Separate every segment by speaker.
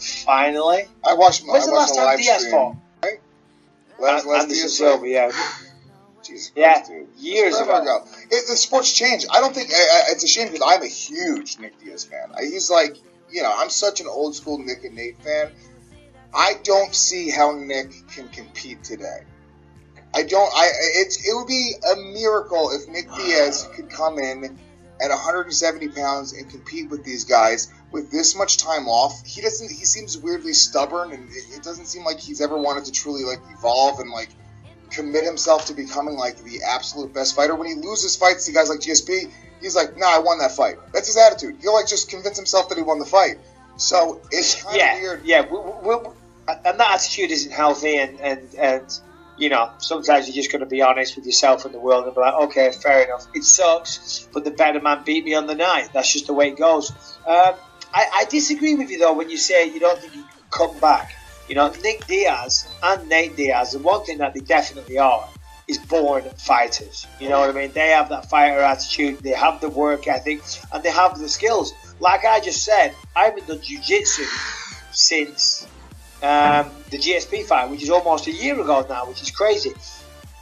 Speaker 1: finally.
Speaker 2: I watched
Speaker 1: When's the last time Diaz
Speaker 2: stream.
Speaker 1: fought?
Speaker 2: Right? Last
Speaker 1: Diaz Silva, yeah.
Speaker 2: Jesus
Speaker 1: Christ,
Speaker 2: dude.
Speaker 1: Years ago.
Speaker 2: The sport's changed. I don't think it's a shame because I'm a huge Nick Diaz fan. He's like, I'm such an old school Nick and Nate fan. I don't see how Nick can compete today. It would be a miracle if Nick Diaz could come in at 170 pounds and compete with these guys with this much time off. He seems weirdly stubborn, and it doesn't seem like he's ever wanted to truly evolve and commit himself to becoming the absolute best fighter. When he loses fights to guys like GSP, he's like, nah, I won that fight. That's his attitude. He'll just convince himself that he won the fight. So it's kind of weird.
Speaker 1: Yeah, and that attitude isn't healthy, and sometimes you're just going to be honest with yourself and the world and be like, okay, fair enough. It sucks, but the better man beat me on the night. That's just the way it goes. I disagree with you, though, when you say you don't think he could come back. Nick Diaz and Nate Diaz, the one thing that they definitely are is born fighters. You know what I mean? They have that fighter attitude, they have the work ethic, and they have the skills. Like I just said, I haven't done jiu-jitsu since the GSP fight, which is almost a year ago now, which is crazy.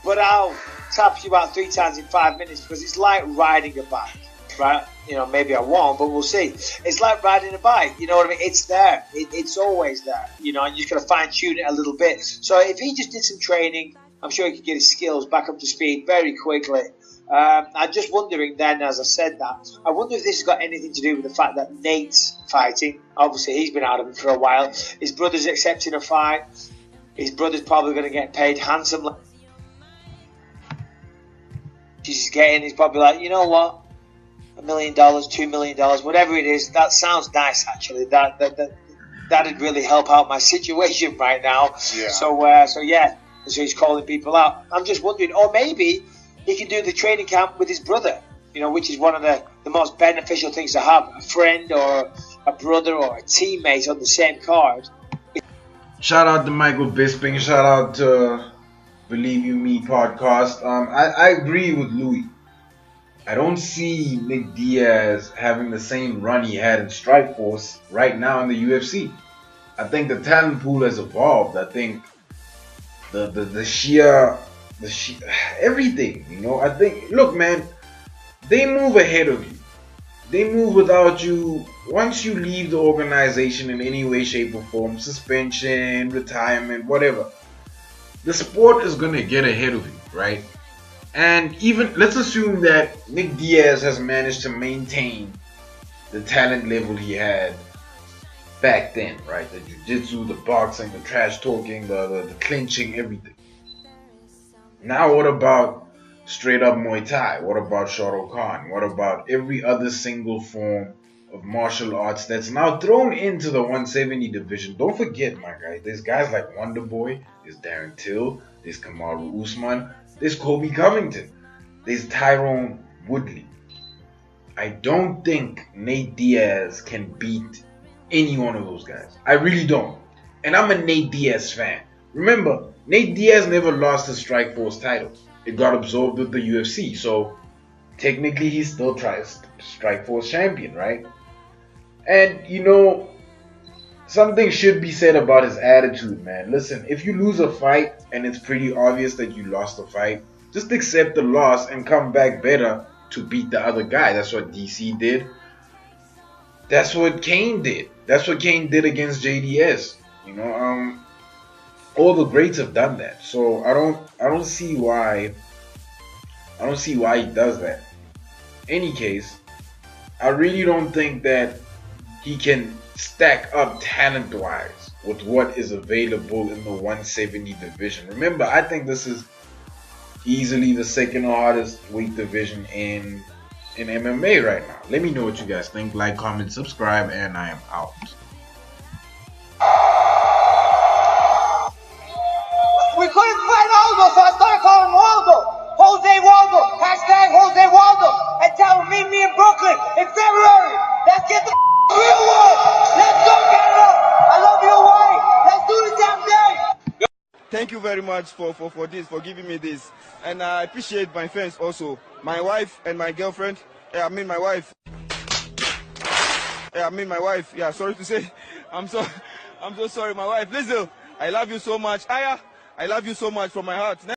Speaker 1: But I'll tap you out 3 times in 5 minutes because it's like riding a bike, right? Maybe I won't, but we'll see. It's like riding a bike, you know what I mean? It's there. It's always there, and you just got to fine-tune it a little bit. So if he just did some training, I'm sure he could get his skills back up to speed very quickly. I'm just wondering then, as I said that, I wonder if this has got anything to do with the fact that Nate's fighting. Obviously, he's been out of it for a while. His brother's accepting a fight. His brother's probably going to get paid handsomely. He's probably like, you know what? $1 million, $2 million, whatever it is, that sounds nice, actually. That'd really help out my situation right now.
Speaker 2: Yeah.
Speaker 1: So he's calling people out. I'm just wondering, or maybe he can do the training camp with his brother, which is one of the most beneficial things to have, a friend or a brother or a teammate on the same card.
Speaker 3: Shout out to Michael Bisping. Shout out to Believe You Me podcast. I agree with Louis. I don't see Nick Diaz having the same run he had in Strikeforce right now in the UFC. I think the talent pool has evolved. I think the sheer everything, I think, look, man, they move ahead of you. They move without you. Once you leave the organization in any way, shape, or form, suspension, retirement, whatever, the sport is going to get ahead of you, right? And even, let's assume that Nick Diaz has managed to maintain the talent level he had back then, right? The jiu-jitsu, the boxing, the trash talking, the clinching, everything. Now what about straight up Muay Thai? What about Shah Rukh Khan? What about every other single form of martial arts that's now thrown into the 170 division? Don't forget, my guy, there's guys like Wonder Boy, there's Darren Till, there's Kamaru Usman, there's Kobe Covington, there's Tyrone Woodley. I don't think Nate Diaz can beat any one of those guys. I really don't. And I'm a Nate Diaz fan. Remember, Nate Diaz never lost his Strikeforce title. It got absorbed with the UFC. So, technically, he's still Strikeforce champion, right? And, something should be said about his attitude, man. Listen, if you lose a fight and it's pretty obvious that you lost the fight, just accept the loss and come back better to beat the other guy. That's what DC did. That's what Kane did. That's what Kane did against JDS. All the greats have done that. So I don't see why he does that. Any case, I really don't think that he can stack up talent-wise with what is available in the 170 division. Remember, I think this is easily the second hardest weight division in MMA right now. Let me know what you guys think. Like, comment, subscribe, and I am out.
Speaker 4: We couldn't find Aldo, so I started calling Waldo. Jose Waldo. Hashtag Jose Waldo. And tell him, meet me in Brooklyn in February. Let's get the real one. Let's go, Canada. I love you, Hawaii. Let's do the damn thing.
Speaker 5: Thank you very much for this, for giving me this. And I appreciate my fans also. My wife and my girlfriend. My wife. Yeah, sorry to say. I'm so sorry, my wife. Listen, I love you so much. Aya, I love you so much from my heart.